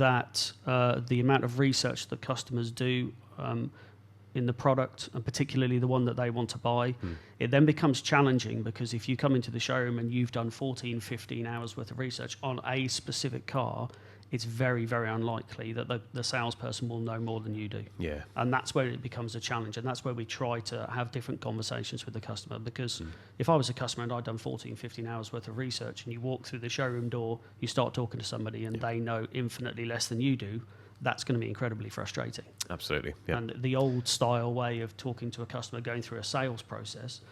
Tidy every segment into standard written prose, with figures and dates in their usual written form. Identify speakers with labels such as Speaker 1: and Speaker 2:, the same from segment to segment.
Speaker 1: that the amount of research that customers do in the product, and particularly the one that they want to buy, it then becomes challenging, because if you come into the showroom and you've done 14, 15 hours worth of research on a specific car, it's very, very unlikely that the salesperson will know more than you do.
Speaker 2: Yeah.
Speaker 1: And that's where it becomes a challenge, and that's where we try to have different conversations with the customer, because if I was a customer and I'd done 14, 15 hours worth of research, and you walk through the showroom door, you start talking to somebody and they know infinitely less than you do, that's going to be incredibly frustrating.
Speaker 2: Absolutely. Yeah.
Speaker 1: And the old style way of talking to a customer, going through a sales process,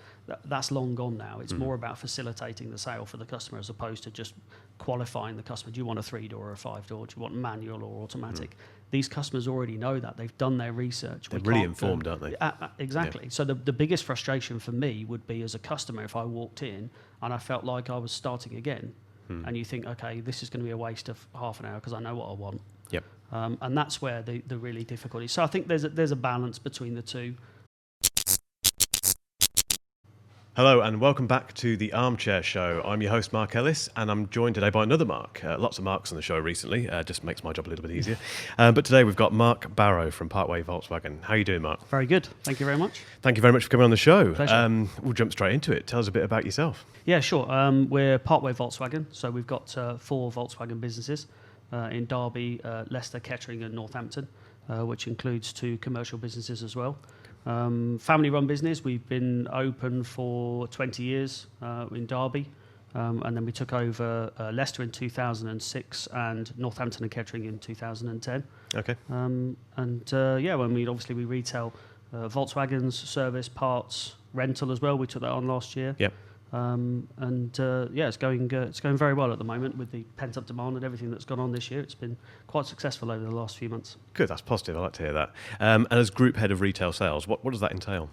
Speaker 1: that's long gone now. It's more about facilitating the sale for the customer, as opposed to just qualifying the customer. Do you want a 3-door or a 5-door? Do you want manual or automatic? These customers already know that. They've done their research.
Speaker 2: They're really informed, aren't they?
Speaker 1: Exactly. Yeah. So the biggest frustration for me would be, as a customer, if I walked in and I felt like I was starting again, and you think, okay, this is going to be a waste of half an hour because I know what I want.
Speaker 2: Yep.
Speaker 1: And that's where the really difficulty. So I think there's a balance between the two.
Speaker 2: Hello and welcome back to the Armchair Show. I'm your host, Mark Ellis, and I'm joined today by another Mark. Lots of Marks on the show recently, just makes my job a little bit easier. But today we've got Mark Barrow from Parkway Volkswagen. How are you doing, Mark?
Speaker 1: Very good. Thank you very much.
Speaker 2: Thank you very much for coming on the show.
Speaker 1: Pleasure.
Speaker 2: We'll jump straight into it. Tell us a bit about yourself.
Speaker 1: Yeah, sure. We're Parkway Volkswagen, so we've got 4 Volkswagen businesses in Derby, Leicester, Kettering and Northampton, which includes 2 commercial businesses as well. Family-run business. We've been open for 20 years in Derby, and then we took over Leicester in 2006 and Northampton and Kettering in 2010.
Speaker 2: Okay.
Speaker 1: When we retail Volkswagens, service, parts, rental as well. We took that on last year.
Speaker 2: Yep.
Speaker 1: It's going very well at the moment with the pent-up demand and everything that's gone on this year. It's been quite successful over the last few months.
Speaker 2: Good, that's positive. I like to hear that. And as group head of retail sales, what does that entail?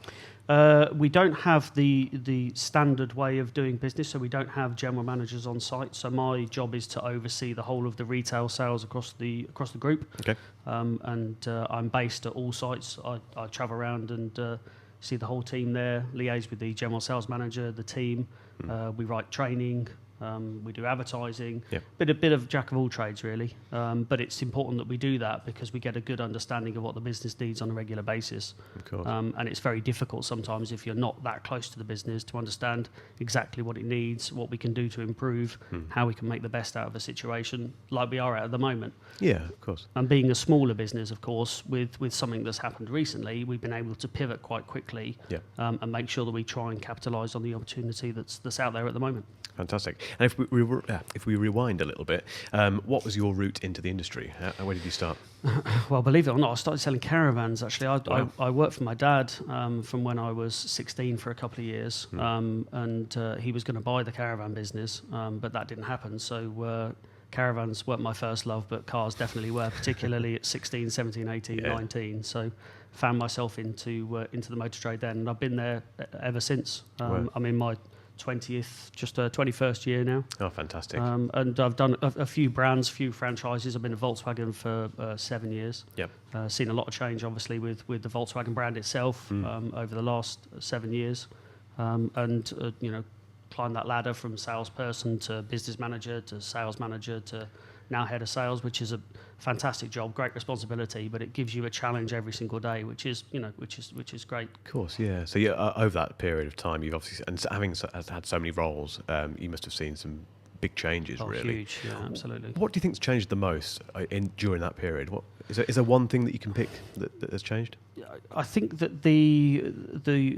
Speaker 1: We don't have the standard way of doing business, so we don't have general managers on site. So my job is to oversee the whole of the retail sales across the group.
Speaker 2: Okay.
Speaker 1: I'm based at all sites. I travel around and see the whole team there, liaise with the general sales manager, the team. We write training, we do advertising, a bit of jack of all trades really. But it's important that we do that because we get a good understanding of what the business needs on a regular basis.
Speaker 2: Of course.
Speaker 1: And it's very difficult sometimes if you're not that close to the business to understand exactly what it needs, what we can do to improve, how we can make the best out of a situation like we are at the moment.
Speaker 2: Yeah, of course.
Speaker 1: And being a smaller business, of course, with something that's happened recently, we've been able to pivot quite quickly and make sure that we try and capitalise on the opportunity that's out there at the moment.
Speaker 2: Fantastic. And if we rewind a little bit, what was your route into the industry? Where did you start?
Speaker 1: Well, believe it or not, I started selling caravans, actually. I worked for my dad from when I was 16 for a couple of years, and he was going to buy the caravan business, but that didn't happen. So caravans weren't my first love, but cars definitely were, particularly at 16, 17, 18, 19. So found myself into the motor trade then, and I've been there ever since. I'm in my 21st year now.
Speaker 2: Oh, fantastic.
Speaker 1: And I've done a few brands, few franchises. I've been at Volkswagen for 7 years.
Speaker 2: Yep.
Speaker 1: Seen a lot of change, obviously, with the Volkswagen brand itself over the last 7 years. Climbed that ladder from salesperson to business manager to sales manager to now head of sales, which is a fantastic job, great responsibility, but it gives you a challenge every single day, which is great.
Speaker 2: Of course, yeah. So over that period of time, you've obviously, and having had so many roles, you must have seen some big changes. Really
Speaker 1: huge. Yeah, absolutely.
Speaker 2: What do you think's changed the most during that period? What is there one thing that you can pick that has changed?
Speaker 1: I think that the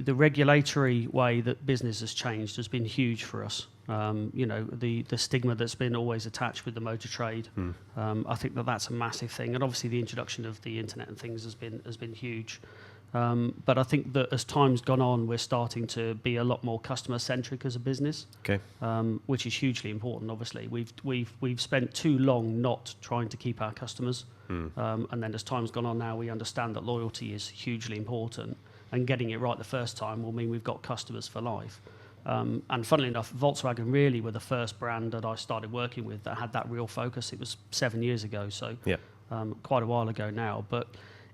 Speaker 1: regulatory way that business has changed has been huge for us. The stigma that's been always attached with the motor trade. I think that's a massive thing, and obviously the introduction of the internet and things has been huge. But I think that as time's gone on, we're starting to be a lot more customer centric as a business.
Speaker 2: Okay.
Speaker 1: Which is hugely important. Obviously, we've spent too long not trying to keep our customers, and then as time's gone on, now we understand that loyalty is hugely important, and getting it right the first time will mean we've got customers for life. And funnily enough, Volkswagen really were the first brand that I started working with that had that real focus. It was 7 years ago, so quite a while ago now. But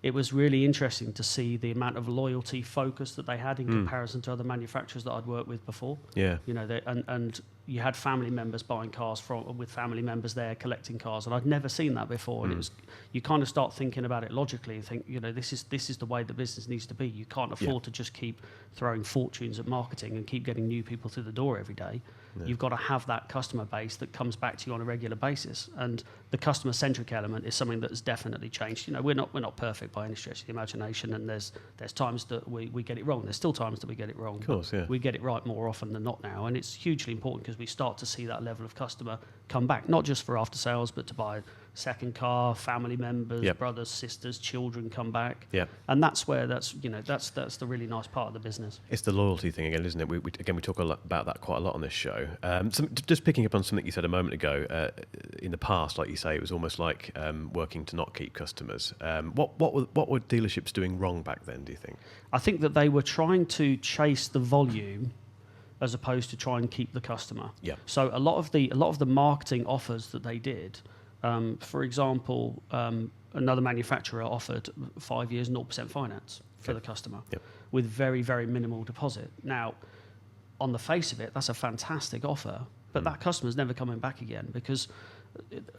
Speaker 1: it was really interesting to see the amount of loyalty focus that they had in comparison to other manufacturers that I'd worked with before.
Speaker 2: Yeah.
Speaker 1: And you had family members buying cars with family members there collecting cars, and I'd never seen that before. And you kind of start thinking about it logically and think, this is the way the business needs to be. You can't afford to just keep throwing fortunes at marketing and keep getting new people through the door every day. No. You've got to have that customer base that comes back to you on a regular basis, and the customer-centric element is something that has definitely changed. We're not perfect by any stretch of the imagination, and there's times that we get it wrong. There's still times that we get it wrong.
Speaker 2: Of course, yeah.
Speaker 1: We get it right more often than not now, and it's hugely important because we start to see that level of customer come back, not just for after sales, but to buy a second car, family members, brothers, sisters, children come back.
Speaker 2: Yeah.
Speaker 1: And that's where that's the really nice part of the business.
Speaker 2: It's the loyalty thing again, isn't it? We talk about that quite a lot on this show. Just picking up on something you said a moment ago, in the past, like you say, it was almost like working to not keep customers. What were dealerships doing wrong back then, do you think?
Speaker 1: I think that they were trying to chase the volume as opposed to try and keep the customer.
Speaker 2: Yeah.
Speaker 1: So a lot of the marketing offers that they did, for example, another manufacturer offered 5 years 0% finance for the customer with very, very minimal deposit. Now, on the face of it, that's a fantastic offer, but that customer's never coming back again because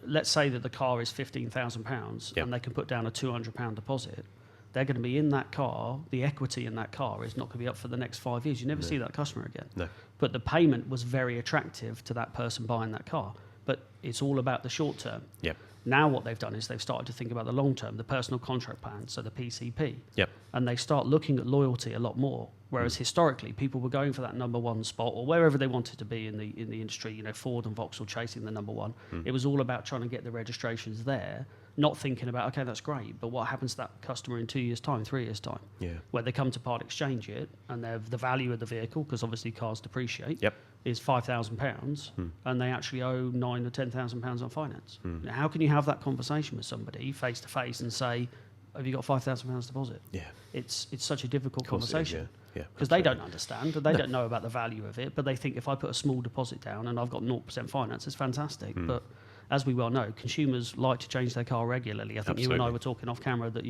Speaker 1: let's say that the car is £15,000 and they can put down a £200 deposit. They're going to be in that car, the equity in that car is not going to be up for the next 5 years. You never see that customer again.
Speaker 2: No.
Speaker 1: But the payment was very attractive to that person buying that car. But it's all about the short term.
Speaker 2: Yep.
Speaker 1: Now what they've done is they've started to think about the long term, the personal contract plan, so the PCP.
Speaker 2: Yep. And
Speaker 1: they start looking at loyalty a lot more. Whereas historically, people were going for that number one spot or wherever they wanted to be in the industry. Ford and Vauxhall chasing the number one. It was all about trying to get the registrations there, not thinking about, okay, that's great, but what happens to that customer in 2 years' time, 3 years' time? Yeah. Where they come to part exchange it, and the value of the vehicle, because obviously cars depreciate, is £5,000, and they actually owe £9,000 or £10,000 on finance. Now, how can you have that conversation with somebody face to face and say, have you got £5,000 deposit? Yeah. It's such a difficult conversation. Because they don't understand, they don't know about the value of it, but they think if I put a small deposit down and I've got 0% finance, it's fantastic. But as we well know, consumers like to change their car regularly. I think you and I were talking off camera that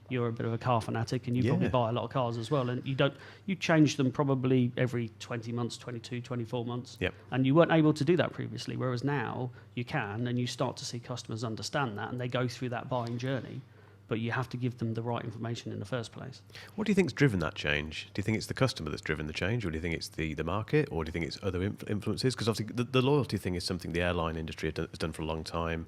Speaker 1: you're a bit of a car fanatic and you probably buy a lot of cars as well, and you change them probably every 20 months, 22, 24 months. Yep. And you weren't able to do that previously, whereas now you can, and you start to see customers understand that and they go through that buying journey. But you have to give them the right information in the first place. What
Speaker 2: do you think's driven that change? Do you think it's the customer that's driven the change, or do you think it's the market, or do you think it's other influences? Because obviously the loyalty thing is something the airline industry has done for a long time.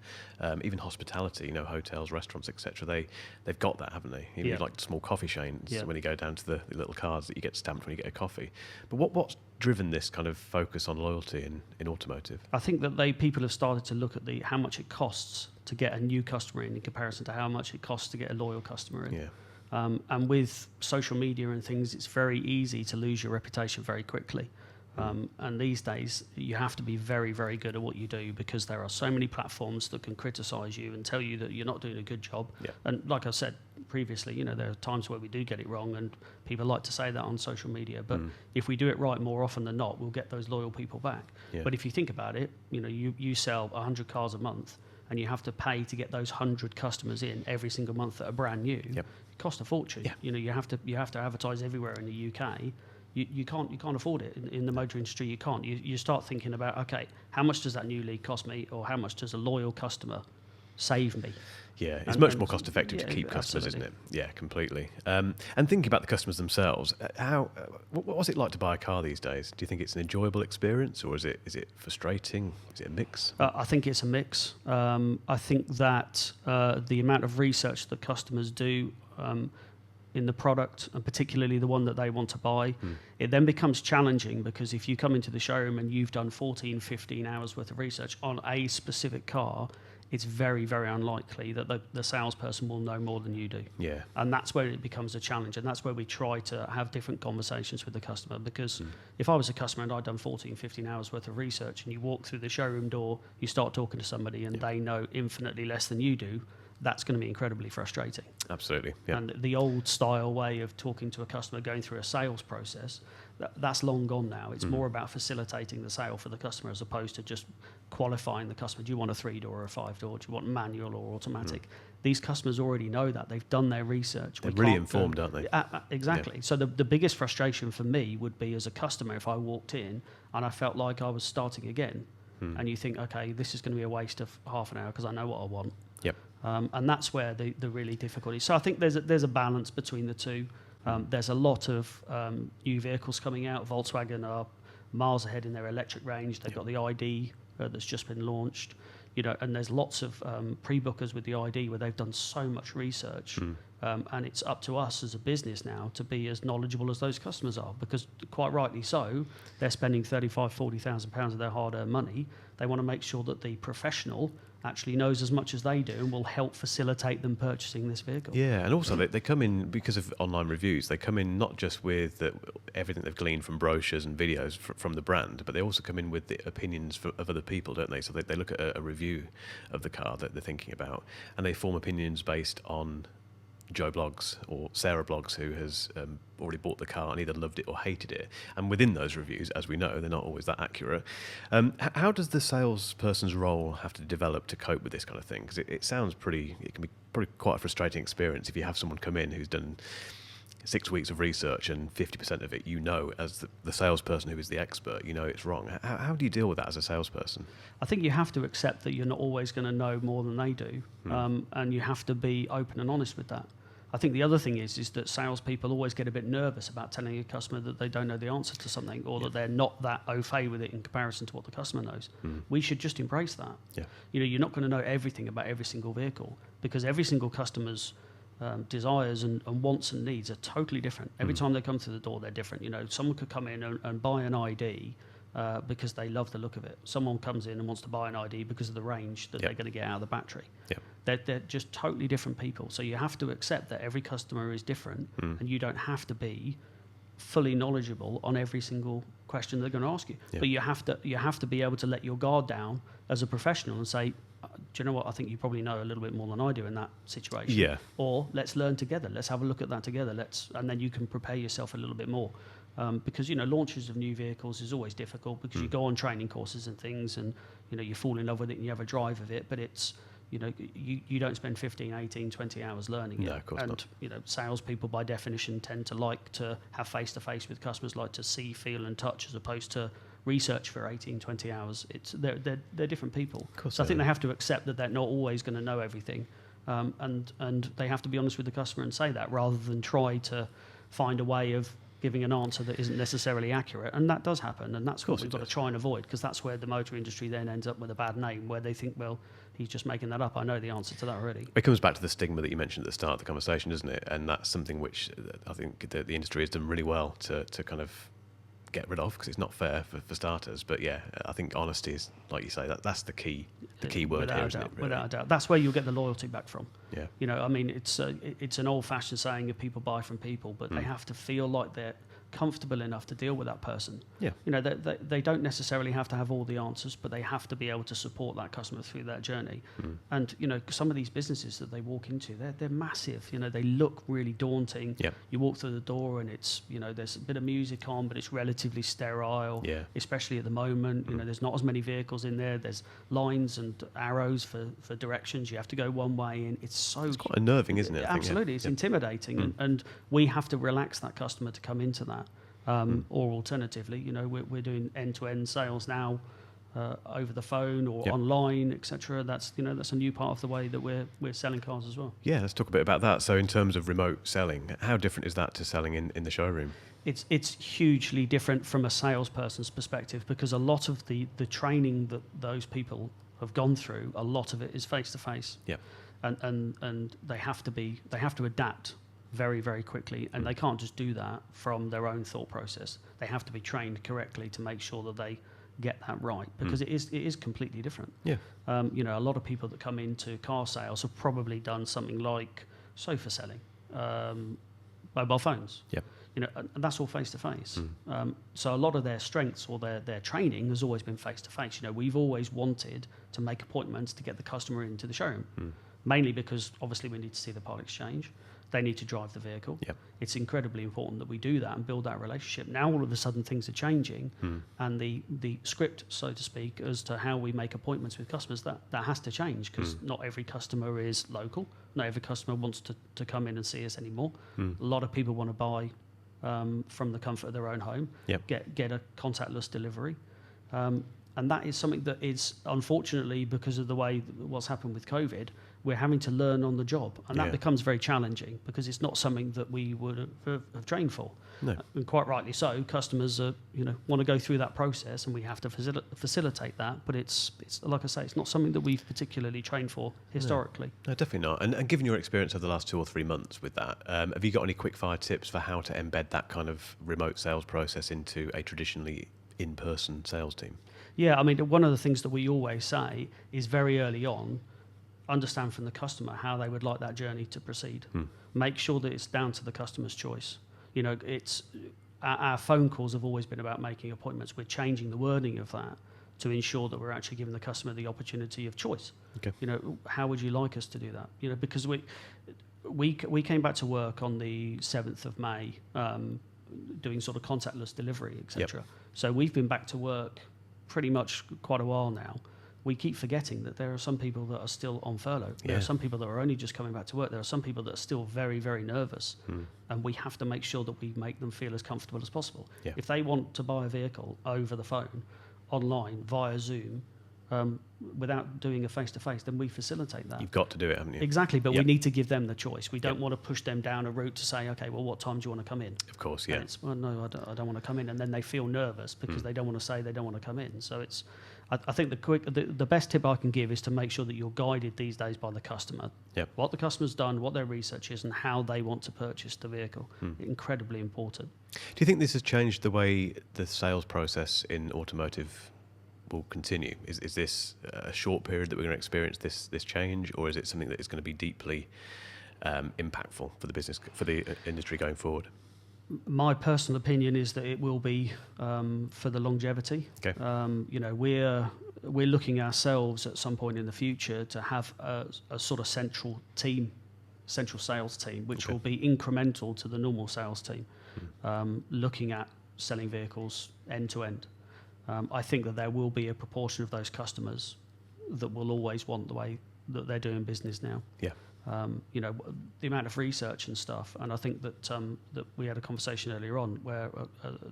Speaker 2: Even hospitality, hotels, restaurants, etc. They've got that, haven't they? Even like small coffee chains, when you go down to the little cards that you get stamped when you get a coffee. But what's driven this kind of focus on loyalty in automotive?
Speaker 1: I think that people have started to look at how much it costs to get a new customer in comparison to how much it costs to get a loyal customer in. Yeah. And with social media and things, it's very easy to lose your reputation very quickly. And these days, you have to be very, very good at what you do because there are so many platforms that can criticise you and tell you that you're not doing a good job. Yeah. And like I said previously, there are times where we do get it wrong, and people like to say that on social media. But if we do it right more often than not, we'll get those loyal people back. Yeah. But if you think about it, you sell 100 cars a month, and you have to pay to get those 100 customers in every single month that are brand new. Yep. It costs a fortune. Yeah. You have to advertise everywhere in the UK. You can't afford it in the motor industry. You can't. You start thinking about, okay, how much does that new lead cost me, or how much does a loyal customer save me?
Speaker 2: Yeah, it's much more cost effective to keep customers, isn't it? Yeah, completely. And thinking about the customers themselves, what's it like to buy a car these days? Do you think it's an enjoyable experience, or is it frustrating? Is it a mix?
Speaker 1: I think it's a mix. I think that the amount of research that customers do in the product, and particularly the one that they want to buy, it then becomes challenging because if you come into the showroom and you've done 14, 15 hours worth of research on a specific car, it's very, very unlikely that the salesperson will know more than you do. Yeah. And that's where it becomes a challenge, and that's where we try to have different conversations with the customer, because if I was a customer and I'd done 14, 15 hours worth of research and you walk through the showroom door, you start talking to somebody and they know infinitely less than you do, that's going to be incredibly frustrating.
Speaker 2: Absolutely. Yeah.
Speaker 1: And the old style way of talking to a customer, going through a sales process, that's long gone now. It's more about facilitating the sale for the customer as opposed to just qualifying the customer. Do you want a 3-door or a 5-door? Do you want manual or automatic? these customers already know that. They've done their research.
Speaker 2: They're really informed, aren't they?
Speaker 1: Exactly. Yeah. So the biggest frustration for me would be as a customer if I walked in and I felt like I was starting again, and you think, okay, this is going to be a waste of half an hour because I know what I want.
Speaker 2: Yep.
Speaker 1: And that's where the really difficulty. So I think there's a balance between the two. There's a lot of new vehicles coming out. Volkswagen are miles ahead in their electric range. They've got the ID that's just been launched. And there's lots of pre-bookers with the ID where they've done so much research, and it's up to us as a business now to be as knowledgeable as those customers are, because quite rightly so, they're spending £35,000-40,000 of their hard-earned money. They want to make sure that the professional actually knows as much as they do and will help facilitate them purchasing this vehicle.
Speaker 2: Yeah, and also they come in, because of online reviews, they come in not just with everything they've gleaned from brochures and videos from the brand, but they also come in with the opinions of other people, don't they? So they look at a review of the car that they're thinking about, and they form opinions based on Joe Blogs or Sarah Blogs, who has already bought the car and either loved it or hated it. And within those reviews, as we know, they're not always that accurate. How does the salesperson's role have to develop to cope with this kind of thing? Because it sounds it can be probably quite a frustrating experience if you have someone come in who's done 6 weeks of research and 50% of it, as the salesperson who is the expert, it's wrong. How do you deal with that as a salesperson?
Speaker 1: I think you have to accept that you're not always going to know more than they do, and you have to be open and honest with that. I think the other thing is that salespeople always get a bit nervous about telling a customer that they don't know the answer to something, or that they're not that au fait with it in comparison to what the customer knows. We should just embrace that. Yeah. You're not going to know everything about every single vehicle, because every single customer's desires and wants and needs are totally different. Every time they come through the door, they're different. Someone could come in and buy an ID because they love the look of it. Someone comes in and wants to buy an ID because of the range that they're going to get out of the battery. They're just totally different people. So you have to accept that every customer is different, and you don't have to be fully knowledgeable on every single question they're going to ask you. But you have to be able to let your guard down as a professional and say, do you know what, I think you probably know a little bit more than I do in that situation. Yeah. Or let's learn together. Let's have a look at that together. And then you can prepare yourself a little bit more. Because, launches of new vehicles is always difficult, because you go on training courses and things, and, you fall in love with it and you have a drive of it, but it's, you don't spend 15, 18, 20 hours learning it.
Speaker 2: No, of course not.
Speaker 1: Salespeople by definition tend to like to have face-to-face with customers, like to see, feel and touch, as opposed to research for 18, 20 hours. They're different people. So I think they have to accept that they're not always going to know everything, and they have to be honest with the customer and say that, rather than try to find a way of giving an answer that isn't necessarily accurate. And that does happen, and that's what we've got to try and avoid, because that's where the motor industry then ends up with a bad name, where they think, well, he's just making that up. I know the answer to that already.
Speaker 2: It comes back to the stigma that you mentioned at the start of the conversation, doesn't it? And that's something which I think the industry has done really well to kind of get rid of, because it's not fair for starters. But yeah, I think honesty is, like you say, that's the key word here, isn't it? Really?
Speaker 1: Without a doubt. That's where you'll get the loyalty back from.
Speaker 2: Yeah.
Speaker 1: It's an old-fashioned saying of people buy from people, but they have to feel like they're comfortable enough to deal with that person. Yeah. They don't necessarily have to have all the answers, but they have to be able to support that customer through that journey. And some of these businesses that they walk into, they're massive. They look really daunting. Yeah. You walk through the door and it's there's a bit of music on, but it's relatively sterile. Yeah. Especially at the moment, there's not as many vehicles in there. There's lines and arrows for directions. You have to go one way in. It's
Speaker 2: quite unnerving, isn't it?
Speaker 1: Absolutely, it's intimidating, and we have to relax that customer to come into that. Or alternatively, we're doing end-to-end sales now, over the phone or online, etc. That's a new part of the way that we're selling cars as well.
Speaker 2: Yeah, let's talk a bit about that. So in terms of remote selling, how different is that to selling in the showroom?
Speaker 1: It's hugely different from a salesperson's perspective, because a lot of the training that those people have gone through, a lot of it is face-to-face. Yeah. And they have to adapt very, very quickly, and they can't just do that from their own thought process. They have to be trained correctly to make sure that they get that right, because it is completely different. Yeah. A lot of people that come into car sales have probably done something like sofa selling, mobile phones. Yeah. And that's all face to face. So a lot of their strengths or their training has always been face to face. We've always wanted to make appointments to get the customer into the showroom, mainly because obviously we need to see the part exchange. They need to drive the vehicle.
Speaker 2: Yep.
Speaker 1: It's incredibly important that we do that and build that relationship. Now all of a sudden things are changing, and the script, so to speak, as to how we make appointments with customers, that has to change, because not every customer is local. Not every customer wants to come in and see us anymore. A lot of people want to buy from the comfort of their own home, get a contactless delivery. And that is something that is, unfortunately, because of the way what's happened with COVID, we're having to learn on the job. And that becomes very challenging, because it's not something that we would have trained for.
Speaker 2: No.
Speaker 1: And quite rightly so. Customers want to go through that process, and we have to facilitate that. But it's like I say, it's not something that we've particularly trained for historically.
Speaker 2: No, definitely not. And given your experience over the last 2 or 3 months with that, have you got any quickfire tips for how to embed that kind of remote sales process into a traditionally in-person sales team?
Speaker 1: Yeah, I mean, one of the things that we always say is very early on, understand from the customer how they would like that journey to proceed. Make sure that it's down to the customer's choice. It's our phone calls have always been about making appointments. We're changing the wording of that to ensure that we're actually giving the customer the opportunity of choice. Okay. How would you like us to do that? Because we came back to work on the 7th of May, doing sort of contactless delivery, etc. Yep. So we've been back to work pretty much quite a while now. We keep forgetting that there are some people that are still on furlough. There are some people that are only just coming back to work. There are some people that are still very, very nervous. And we have to make sure that we make them feel as comfortable as possible. Yeah. If they want to buy a vehicle over the phone, online, via Zoom, without doing a face-to-face, then we facilitate that.
Speaker 2: You've got to do it, haven't you?
Speaker 1: Exactly, but we need to give them the choice. We don't want to push them down a route to say, okay, well, what time do you want to come in?
Speaker 2: Of course, yeah.
Speaker 1: Well, no, I don't want to come in, and then they feel nervous because they don't want to say they don't want to come in. So I think the best tip I can give is to make sure that you're guided these days by the customer. Yep. What the customer's done, what their research is, and how they want to purchase the vehicle. Incredibly important.
Speaker 2: Do you think this has changed the way the sales process in automotive will continue? Is this a short period that we're going to experience this change, or is it something that is going to be deeply impactful for the business, for the industry going forward?
Speaker 1: My personal opinion is that it will be for the longevity. Okay. We're looking ourselves at some point in the future to have a sort of central sales team, which will be incremental to the normal sales team, looking at selling vehicles end to end. I think that there will be a proportion of those customers that will always want the way that they're doing business now. Yeah. The amount of research and stuff, and I think that we had a conversation earlier on where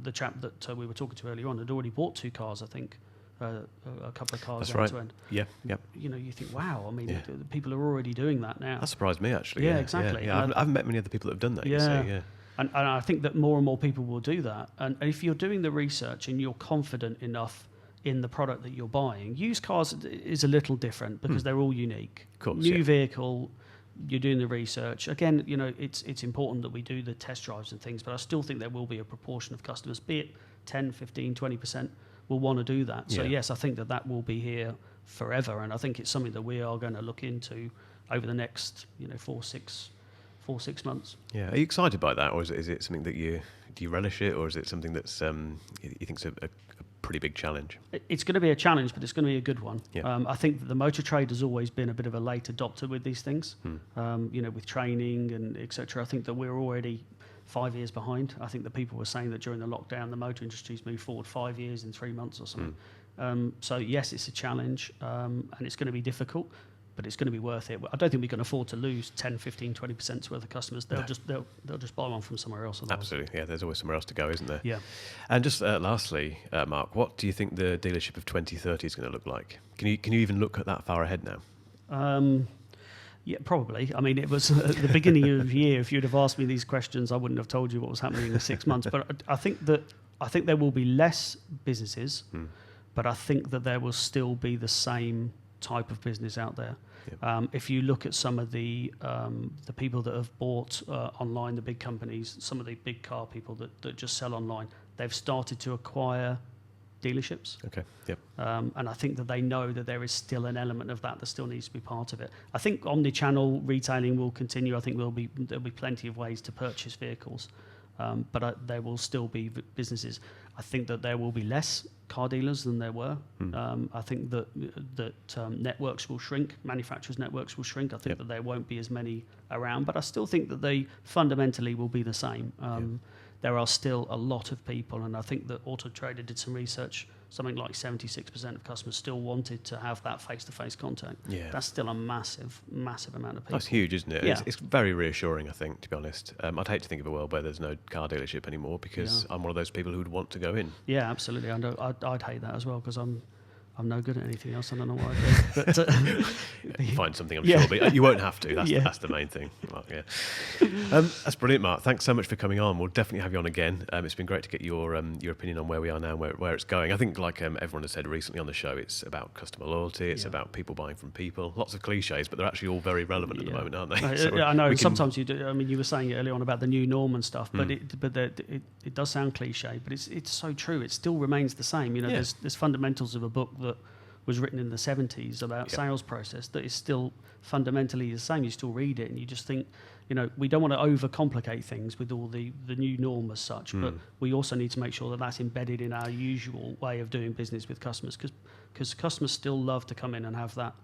Speaker 1: the chap that we were talking to earlier on had already bought 2 cars, I think, a couple of cars end to end. Yeah, yeah. You think, wow, I mean, people are already doing that now.
Speaker 2: That surprised me, actually.
Speaker 1: Yeah, exactly.
Speaker 2: Yeah. I haven't met many other people that have done that.
Speaker 1: Yeah. And I think that more and more people will do that. And if you're doing the research and you're confident enough in the product that you're buying, used cars is a little different because they're all unique. Of course, New vehicle, you're doing the research. Again, it's important that we do the test drives and things, but I still think there will be a proportion of customers, be it 10, 15, 20%, will want to do that. So yes, I think that will be here forever. And I think it's something that we are going to look into over the next, 4-6 months.
Speaker 2: Yeah, are you excited by that, or is it something that do you relish it, or is it something that's you think's a pretty big challenge?
Speaker 1: It's going to be a challenge, but it's going to be a good one. Yeah. I think that the motor trade has always been a bit of a late adopter with these things. With training and etc. I think that we're already 5 years behind. I think that people were saying that during the lockdown, the motor industry's moved forward 5 years in 3 months or something. So yes, it's a challenge, and it's going to be difficult, but it's going to be worth it. I don't think we can afford to lose 10, 15, 20% worth of customers. They'll just buy one from somewhere else.
Speaker 2: Absolutely, yeah. There's always somewhere else to go, isn't there?
Speaker 1: Yeah.
Speaker 2: And just lastly, Mark, what do you think the dealership of 2030 is going to look like? Can you even look at that far ahead now?
Speaker 1: Yeah, probably. I mean, it was at the beginning of the year. If you'd have asked me these questions, I wouldn't have told you what was happening in 6 months. But I think there will be less businesses, but I think that there will still be the same type of business out there. Yep. If you look at some of the people that have bought online, the big companies, some of the big car people that just sell online, they've started to acquire dealerships. Okay. Yep. And I think that they know that there is still an element of that still needs to be part of it. I think omni-channel retailing will continue. I think there'll be plenty of ways to purchase vehicles. but there will still be businesses. I think that there will be less car dealers than there were. I think that networks will shrink, manufacturers' networks will shrink. I think that there won't be as many around, but I still think that they fundamentally will be the same. There are still a lot of people, and I think that Auto Trader did some research, something like 76% of customers still wanted to have that face-to-face contact. Yeah. That's still a massive, massive amount of people.
Speaker 2: That's huge, isn't it?
Speaker 1: Yeah.
Speaker 2: It's very reassuring, I think, to be honest. I'd hate to think of a world where there's no car dealership anymore, because I'm one of those people who would want to go in.
Speaker 1: Yeah, absolutely. I'd hate that as well, because I'm no good at anything else. I don't know what I do. But,
Speaker 2: find something, I'm sure, but you won't have to. That's the main thing, Mark. Yeah, that's brilliant, Mark. Thanks so much for coming on. We'll definitely have you on again. It's been great to get your opinion on where we are now, where it's going. I think, like everyone has said recently on the show, it's about customer loyalty. It's about people buying from people. Lots of cliches, but they're actually all very relevant at the moment, aren't they?
Speaker 1: I know. Sometimes you do. I mean, you were saying it earlier on about the new norm and stuff, but it does sound cliche, but it's so true. It still remains the same. You know, there's fundamentals of a book that was written in the 70s about sales process that is still fundamentally the same. You still read it and you just think, you know, we don't want to overcomplicate things with all the new norm as such, but we also need to make sure that that's embedded in our usual way of doing business with customers, because customers still love to come in and have that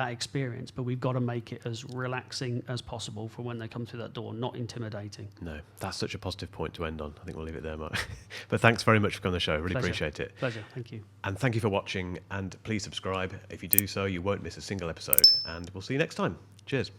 Speaker 1: experience, but we've got to make it as relaxing as possible for when they come through that door, not intimidating.
Speaker 2: No, that's such a positive point to end on. I think we'll leave it there, Mark. But thanks very much for coming on the show. Really appreciate it.
Speaker 1: Pleasure. Thank you.
Speaker 2: And thank you for watching, and please subscribe. If you do so, you won't miss a single episode, and we'll see you next time. Cheers.